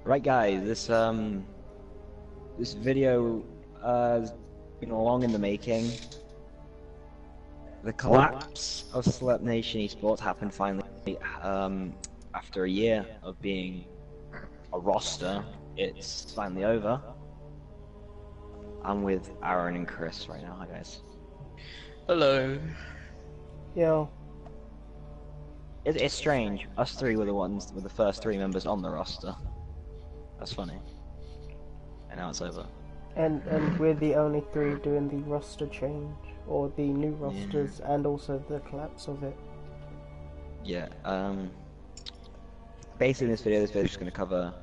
Right, guys, this video has been long in the making. The collapse of Slurp Nation Esports happened finally after a year of being a roster. It's finally over. I'm with Aaron and Chris right now. Hi, guys. Hello. Yo. It's strange. Us three were the first three members on the roster. That's funny. And now it's over. And we're the only three doing the roster change, or the new rosters, and also the collapse of it. Yeah, basically in this video is just going to cover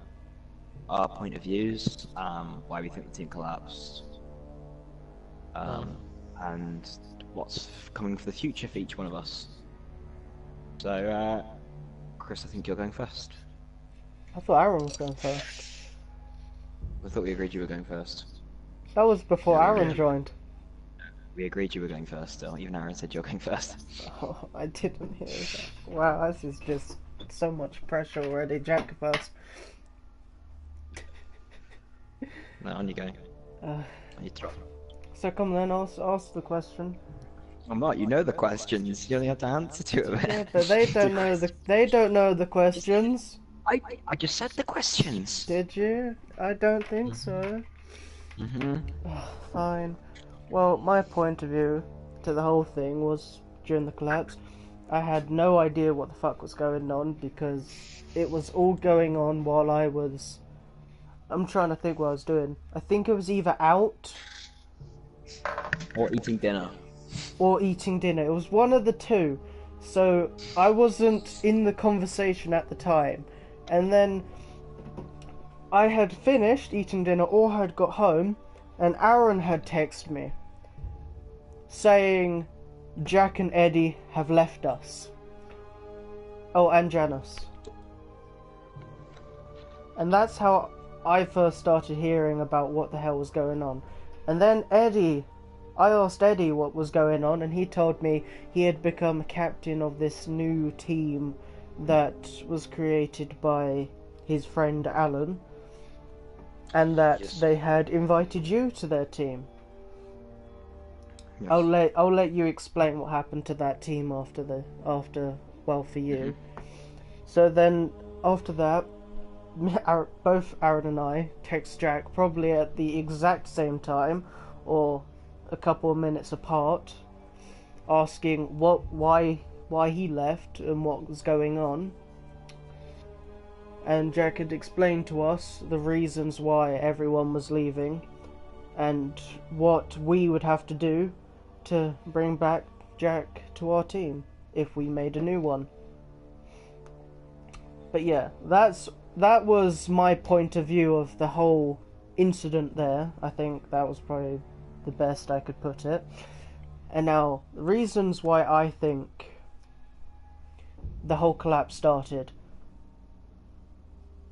our point of views, why we think the team collapsed, and what's coming for the future for each one of us. So, Chris, I think you're going first. I thought Aaron was going first. I thought we agreed you were going first. That was before Yeah, Aaron yeah. joined. We agreed you were going first still, even Aaron said you're going first. Oh, I didn't hear that. Wow, this is just so much pressure already. Jack first. No, on you go. On you throw. So come then, ask the question. I'm not, you know the questions, you only have to answer to it. Yeah, but they don't know the questions. I just said the questions. Did you? I don't think so. Mm-hmm. Fine. Well, my point of view to the whole thing was during the collapse, I had no idea what the fuck was going on because it was all going on while I'm trying to think what I was doing. I think it was either out Or eating dinner. or eating dinner. It was one of the two. So I wasn't in the conversation at the time. And then I had finished eating dinner or had got home, and Aaron had texted me saying Jack and Eddie have left us. Oh, and Janice. And that's how I first started hearing about what the hell was going on. And then I asked Eddie what was going on, and he told me he had become captain of this new team that was created by his friend Alan, and that they had invited you to their team. Yes. I'll let you explain what happened to that team after for you. So then after that, both Aaron and I text Jack probably at the exact same time, or a couple of minutes apart, asking why he left and what was going on. And Jack had explained to us the reasons why everyone was leaving and what we would have to do to bring back Jack to our team if we made a new one. But yeah, that was my point of view of the whole incident there. I think that was probably the best I could put it. And now, the reasons why I think the whole collapse started.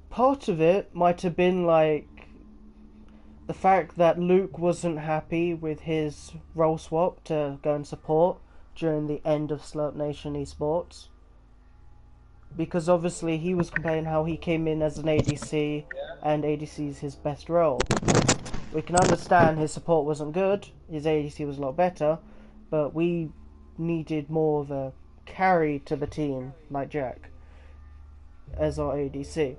Part of it might have been like the fact that Luke wasn't happy with his role swap to go and support during the end of Slurp Nation Esports. Because obviously he was complaining how he came in as an ADC and ADC is his best role. We can understand his support wasn't good, his ADC was a lot better, but we needed more of a carry to the team, like Jack, as our ADC.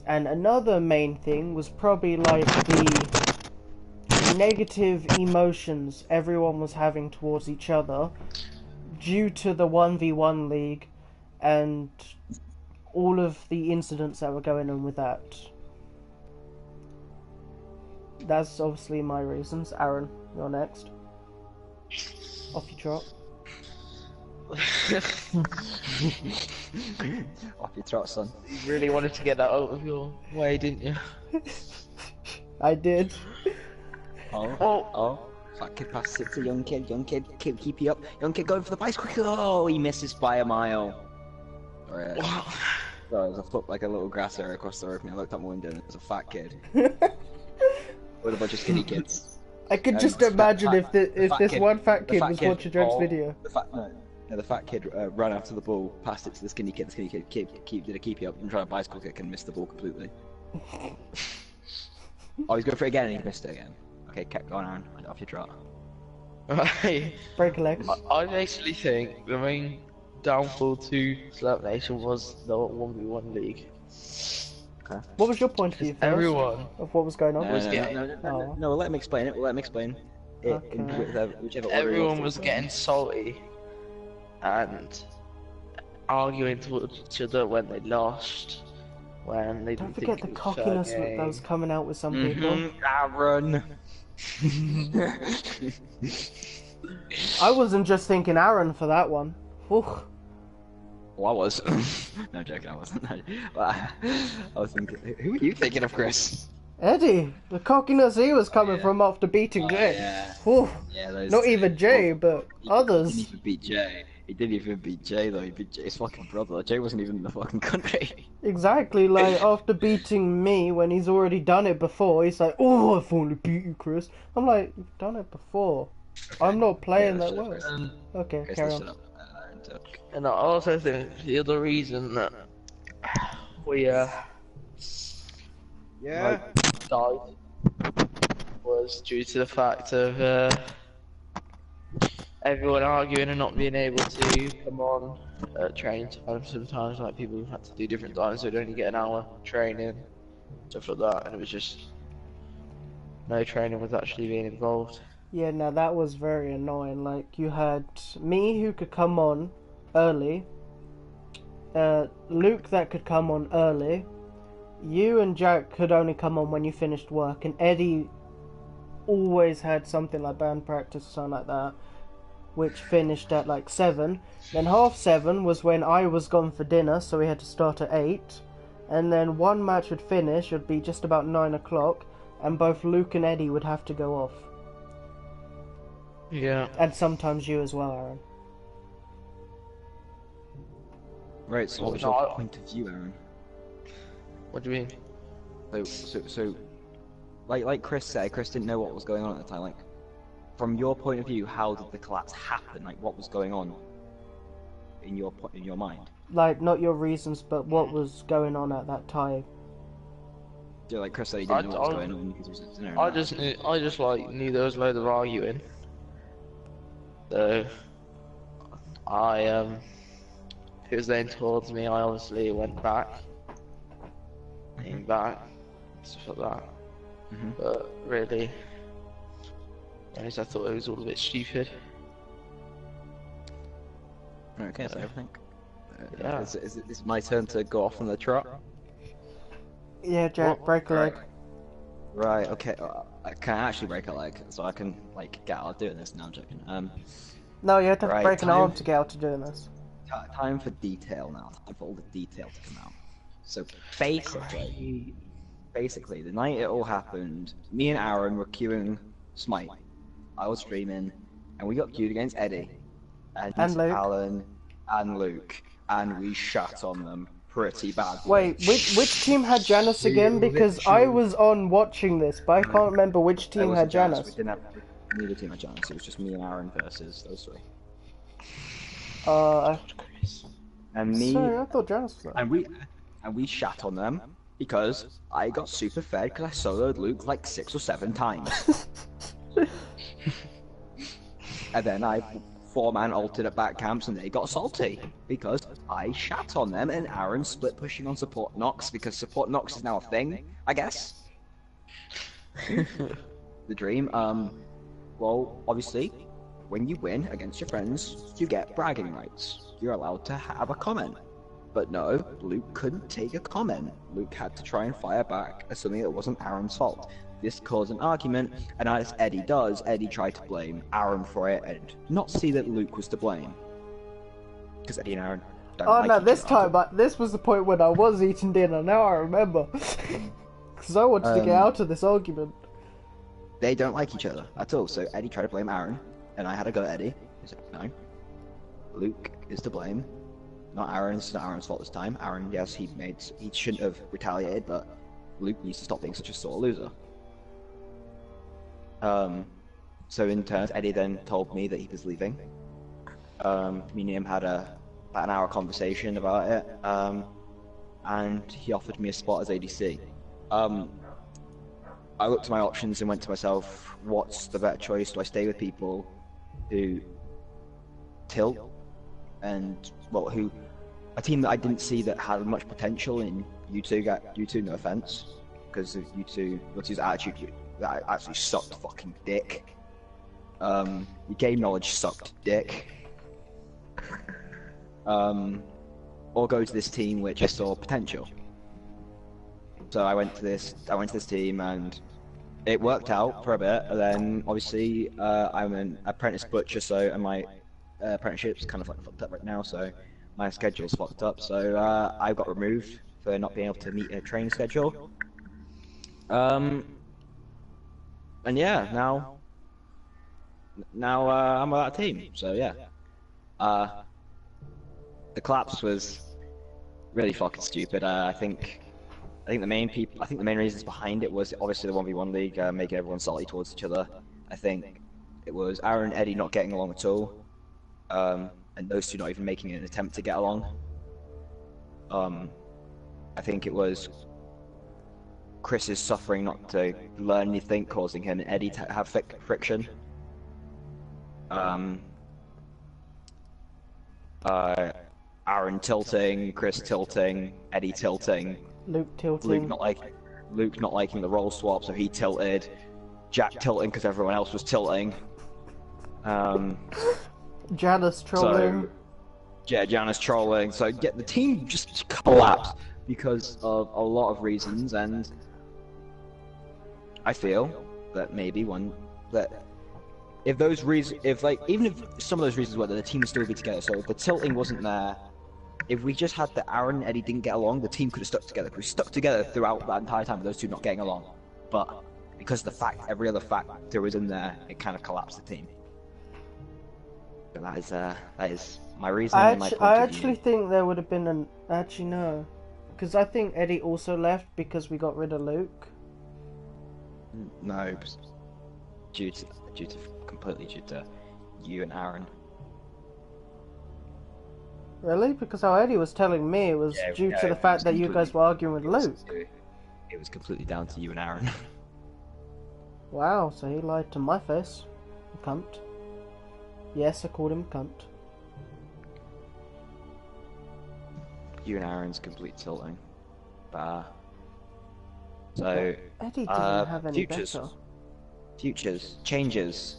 And another main thing was probably like the negative emotions everyone was having towards each other due to the 1v1 league and all of the incidents that were going on with that. That's obviously my reasons. Aaron, you're next. Off you trot. Off your trot, son. You really wanted to get that out of your way, didn't you? I did. Oh. Fat kid passes it to young kid, keep you up. Young kid going for the bicycle. Oh, he misses by a mile. Alright. Sorry, there's a foot like a little grass area across the road from me. I looked out my window and there's a fat kid. With a bunch of skinny kids. I could just imagine if this kid- one fat kid fat was kid- watching Jack's oh, video. The fat kid ran after the ball, passed it to the skinny kid. The skinny kid did a keepy up and tried a bicycle kick and missed the ball completely. Oh, he's going for it again and he missed it again. Okay, kept going on. Off your trot. Right. Break a leg. I basically think the main downfall to Slap Nation was the 1v1 league. What was your point of view first Everyone of what was going on? was getting- No, let me explain it. We'll let him explain it in Okay. whichever order he everyone wants to was explain. getting salty and arguing towards each other when they lost. When they Don't didn't forget think the it was fair cockiness that game. was coming out with some people. Aaron. I wasn't just thinking Aaron for that one. Whew. Well, I was. No, joking, I wasn't. I was thinking, who are you thinking of, Chris? Eddie, the cockiness he was coming yeah. from after beating Jay. Yeah, Whew. yeah. Those, Not even Jay, but he others. didn't even beat Jay. He didn't even beat Jay though. He beat Jay's fucking brother. Jay wasn't even in the fucking country. Exactly, like after beating me when he's already done it before, he's like, "Oh, I've only beat you, Chris." I'm like, "You've done it before. I'm not playing Yeah, that shut up, well." Chris. Okay, Chris, carry shut on. up. Aaron took. And I also think the other reason that we died was due to the fact of everyone arguing and not being able to come on training time. Sometimes like people had to do different times, so they'd only get an hour training, stuff like that, and it was just no training was actually being involved. Yeah, no, that was very annoying. Like, you had me who could come on early, Luke that could come on early, you and Jack could only come on when you finished work, and Eddie always had something like band practice or something like that, which finished at like 7. Then 7:30 was when I was gone for dinner, so we had to start at 8. And then one match would finish, it would be just about 9 o'clock, and both Luke and Eddie would have to go off. Yeah. And sometimes you as well, Aaron. Right. So, what was No, your I- point of view, Aaron? What do you mean? So, like Chris said, Chris didn't know what was going on at the time. Like, from your point of view, how did the collapse happen? Like, what was going on in your mind? Like, not your reasons, but what was going on at that time. Yeah, like Chris said, he didn't know what was I- going on because he was at dinner. I just like knew there was a load of arguing. So it was then towards me. I obviously went back, came back, stuff like that. Mhm. But really, I thought it was all a bit stupid. Okay, so everything. Yeah. Is it my turn to go off on the trot? Yeah, Jack, break a leg. Right. Okay. I can actually break a leg, so I can like get out of doing this. Now I'm joking. No, you have to Right, break an time. arm to get out of doing this. Time for detail now. Time for all the detail to come out. So basically, the night it all happened, me and Aaron were queuing Smite. I was streaming, and we got queued against Eddie, And Luke. Alan, and Luke, and we shut on them pretty bad. Wait, which team had Janice again? Because I was on watching this, but I can't remember which team had We Janice. didn't have neither team had Janice. It was just me and Aaron versus those three. And me, Sorry, I thought Janice was there. and we shat on them because I got super fed because I soloed Luke like 6 or 7 times. And then I 4-man ulted at back camps and they got salty because I shat on them and Aaron split pushing on support Nox because support Nox is now a thing, I guess. The dream. Well, obviously, when you win against your friends, you get bragging rights. You're allowed to have a comment. But no, Luke couldn't take a comment. Luke had to try and fire back as something that wasn't Aaron's fault. This caused an argument, and as Eddie does, Eddie tried to blame Aaron for it and not see that Luke was to blame. Because Eddie and Aaron don't Oh like no, each this other. time, this was the point when I was eating dinner, now I remember. Because I wanted to get out of this argument. They don't like each other at all, so Eddie tried to blame Aaron, and I had to go at Eddie. He said, no, Luke is to blame. Not Aaron, it's not Aaron's fault this time. Aaron, yes, he shouldn't have retaliated, but Luke needs to stop being such a sore loser. So in turn, Eddie then told me that he was leaving. Me and him had about an hour conversation about it, and he offered me a spot as ADC. um, I looked at my options and went to myself, what's the better choice? Do I stay with people who tilt and, well, who, a team that I didn't see that had much potential in U2, no offense, because of U2's attitude, that actually sucked fucking dick. Your game knowledge sucked dick. Or go to this team which I saw potential. So I went to this team and it worked out for a bit. And then obviously I'm an apprentice butcher, so and my apprenticeship's kind of like fucked up right now, so my schedule's fucked up. So I got removed for not being able to meet a training schedule. And yeah, now I'm without a team. So yeah, the collapse was really fucking stupid. I think the main reasons behind it was obviously the 1v1 league making everyone salty towards each other. I think it was Aaron and Eddie not getting along at all, and those two not even making an attempt to get along. I think it was Chris's suffering not to learn anything, causing him and Eddie to have friction. Aaron tilting, Chris tilting, Eddie tilting, Luke tilting. Luke not liking the role swap, so he tilted. Jack tilting because everyone else was tilting. Janice trolling. So, yeah, Janice trolling. So yeah, the team just collapsed because of a lot of reasons, and I feel that maybe if those reasons, even if some of those reasons were, that the team would still be together. So if the tilting wasn't there, if we just had that Aaron and Eddie didn't get along, the team could have stuck together. We stuck together throughout that entire time with those two not getting along. But because of the fact, every other factor was in there, it kind of collapsed the team. So that is my reason. I actually think there would have been an actually no, because I think Eddie also left because we got rid of Luke. No, completely due to you and Aaron. Really? Because how Eddie was telling me it was due to the fact that you guys were arguing with Luke. It was completely down to you and Aaron. Wow, so he lied to my face. Cunt. Yes, I called him cunt. You and Aaron's complete tilting. So, Eddie didn't have any futures, changes.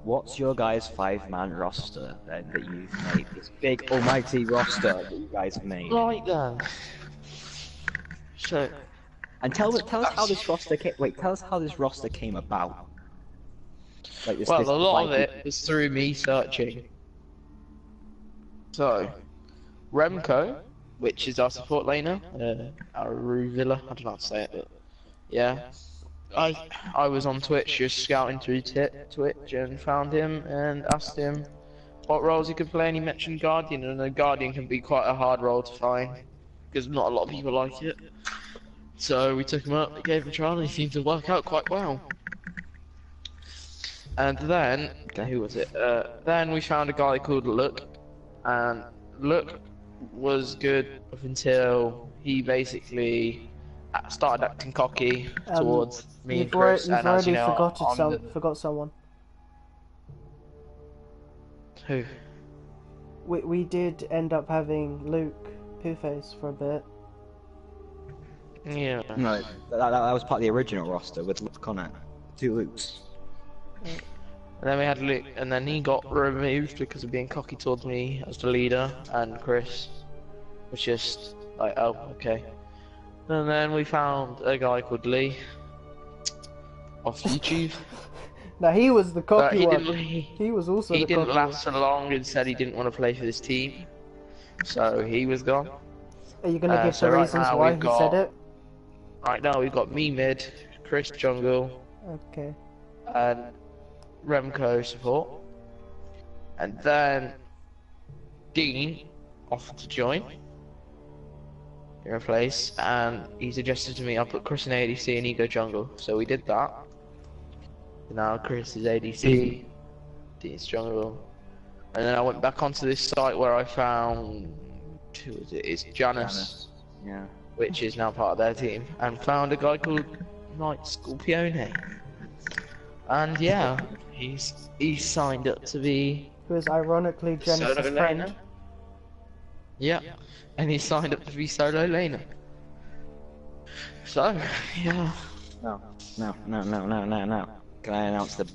What's your guys' 5-man roster then that you've made? This big almighty roster that you guys have made. Right then. So, and tell us how this roster came. Wait, tell us how this roster came about. Like this, well, a lot of it was through me searching. So, Remco, which is our support laner, Aruvilla, I don't know how to say it, but yeah. I was on Twitch just scouting through Twitch and found him and asked him what roles he could play, and he mentioned Guardian, and a Guardian can be quite a hard role to find because not a lot of people like it. So we took him up, gave him a trial, and he seemed to work out quite well. And then, who was it? Then we found a guy called Luke, and Luke was good up until he basically started acting cocky towards me and Chris. You've already forgot someone. Who? We did end up having Luke Poohface for a bit. Yeah. No, that was part of the original roster with Luke on it. 2 Lukes. And then we had Luke, and then he got removed because of being cocky towards me as the leader, and Chris was just like, oh, okay. And then we found a guy called Lee off YouTube. Now he was the cocky one. He was also the cocky one. He didn't last so long and said he didn't want to play for this team, so he was gone. Are you gonna give the reasons why he said it? Right now we've got me mid, Chris jungle, okay, and Remco support, and then Dean offered to join in a place, and he suggested to me I put Chris in ADC and he go jungle, so we did that. Now Chris is ADC, Dean's jungle, and then I went back onto this site where I found, who was it? It's Janice. Yeah. which is now part of their team, and found a guy called Knight Scorpione. And yeah, he's signed up to be Who is ironically solo Genesis' laner. friend. Yeah, and he signed up to be solo laner. So yeah, No. Can I announce the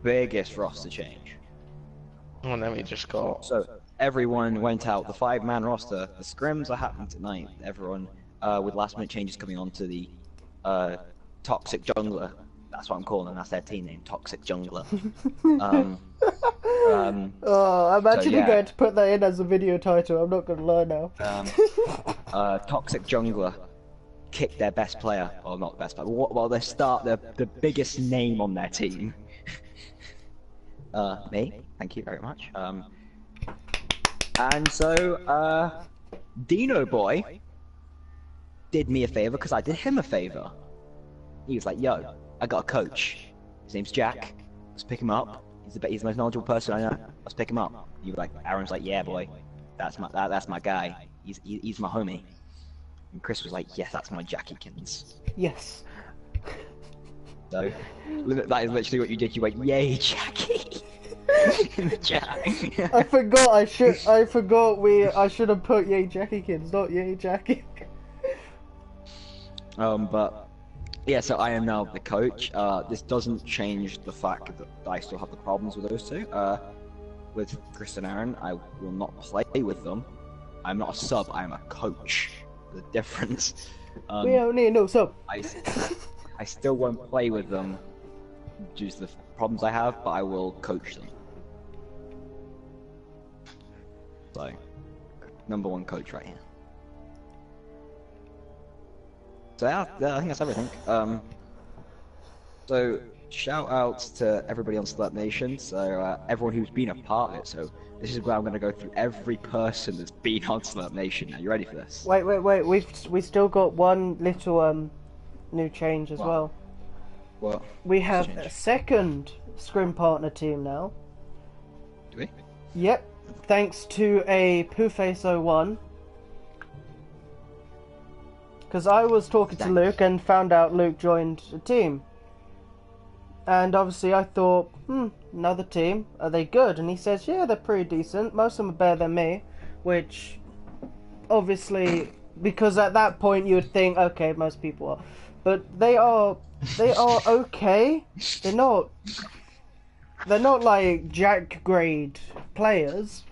biggest roster change? and then we just got So everyone went out. The 5-man roster. The scrims are happening tonight. Everyone with last-minute changes coming on to the Toxic Jungler. That's what I'm calling them. That's their team name, Toxic Jungler. Oh, I'm actually yeah. going to put that in as a video title. I'm not going to lie now. Toxic Jungler kicked their best player, or not best player. Well, they start the biggest name on their team. Me. Thank you very much. And so Dino Boy did me a favor because I did him a favor. He was like, "Yo, I got a coach. His name's Jack. Let's pick him up. He's the most knowledgeable person I know. Let's pick him up." You were like, Aaron's like, "Yeah, boy, that's my guy. He's my homie." And Chris was like, "Yes, that's my Jackykins." Yes. So that is literally what you did. You went, "Yay, Jackie!" in the chat. I forgot. I should have put Yay Jackykins, not Yay Jackie. But yeah, so I am now the coach. This doesn't change the fact that I still have the problems with those two. With Chris and Aaron, I will not play with them. I'm not a sub. I'm a coach. The difference. We don't need no sub. I still won't play with them due to the problems I have, but I will coach them. So, #1 coach right here. So yeah, I think that's everything. So shout outs to everybody on Slurp Nation. So everyone who's been a part of it. So this is where I'm going to go through every person that's been on Slurp Nation. Are you ready for this? Wait. We still got one little new change as well. What? We have change? a second scrim partner team now. Do we? Yep. Thanks to a Pooface01. Because I was talking to Luke and found out Luke joined a team. And obviously I thought, another team, are they good? And he says, yeah, they're pretty decent. Most of them are better than me. Which, obviously, because at that point you would think, okay, most people are. But they are okay. They're not like Jack grade players.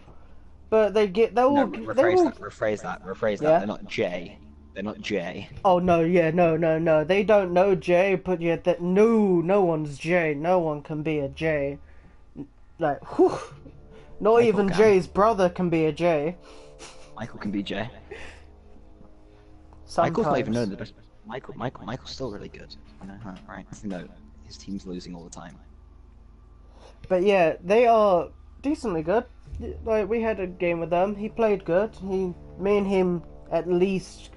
But they get, they'll... No, rephrase that. Yeah? They're not J. They're not J. Oh no, yeah, no. They don't know J, but yet that no one's J. No one can be a J. Like, whew. Not Michael even can. J's brother can be a J. Michael can be J. Sometimes. Michael's not even known the best. Michael's still really good. Right? No, his team's losing all the time. But yeah, they are decently good. Like, we had a game with them. He played good. Me and him at least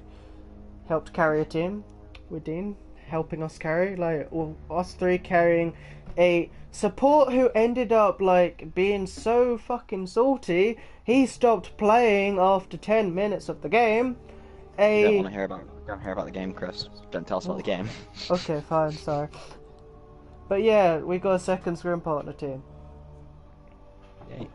helped carry a team with Dean, helping us carry, like, us three carrying a support who ended up, like, being so fucking salty, he stopped playing after 10 minutes of the game. You don't want to hear about the game, Chris. Don't tell us about the game. Okay, fine, sorry. But yeah, we got a second scrim partner team. Okay.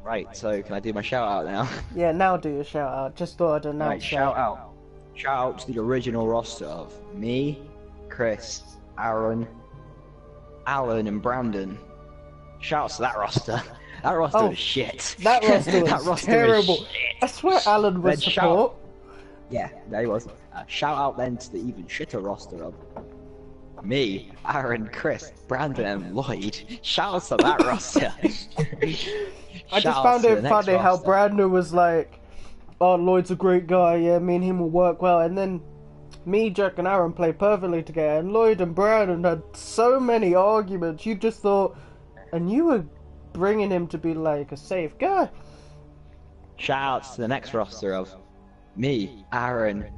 Right, so can I do my shout out now? Yeah, now do your shout out. Just thought I'd announce Right, shout out to the original roster of me, Chris, Aaron, Alan, and Brandon. Shouts to that roster. That roster was shit. That roster was That roster terrible. was shit. I swear Alan was Then support. Yeah, there he was. Shout out then to the even shitter roster of me, Aaron, Chris, Brandon, and Lloyd. Shout out to that roster. I just found it funny how Brandon was like, oh, Lloyd's a great guy, yeah, me and him will work well. And then me, Jack, and Aaron play perfectly together. And Lloyd and Brandon had so many arguments. You just thought, and you were bringing him to be like a safe guy. Shout outs to the next roster of me, Aaron,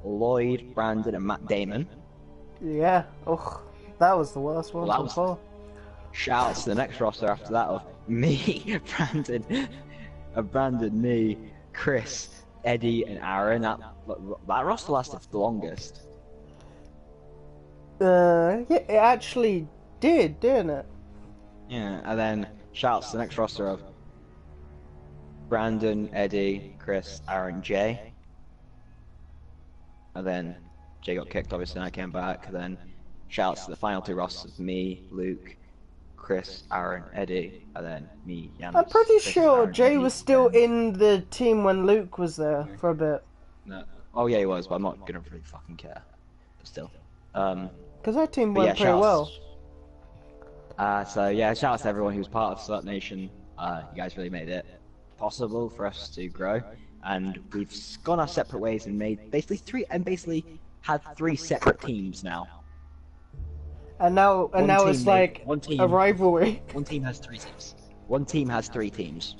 Lloyd, Brandon, and Matt Damon. Yeah, ugh, that was the worst one Well, that so was- far. Shout outs to the next roster after that of me, Brandon, me, Chris, Eddie and Aaron. That roster lasted the longest. Yeah, it actually did, didn't it? Yeah, and then shouts to the next roster of Brandon, Eddie, Chris, Aaron, Jay. And then Jay got kicked, obviously, and I came back. Then shouts to the final two rosters: me, Luke, Chris, Aaron, Eddie, and then me, Yannis. I'm pretty Chris, sure Aaron, Jay Eddie, was still and- in the team when Luke was there for a bit. No. Oh yeah, he was, but I'm not gonna really fucking care. But still. Because that team But yeah, went pretty well. So yeah, shout out to everyone who was part of Slut Nation. You guys really made it possible for us to grow, and we've gone our separate ways and made basically had three separate teams now. And now One it's team like one team, a rivalry. One team has three teams. One team has three teams.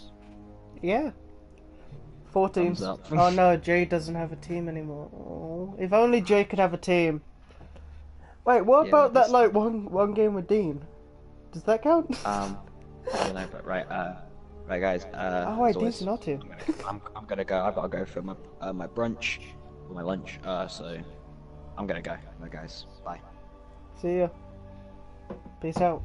Yeah. 4 teams. Thumbs up. Oh no, Jay doesn't have a team anymore. Oh, if only Jay could have a team. Wait, what Yeah, about that that's- like one game with Dean? Does that count? I don't know, but right, guys. Oh wait, as always, Dean's not here. I'm gonna go. I've got to go for my my brunch or my lunch. So I'm gonna go. Bye, guys. Bye. See ya. Peace out.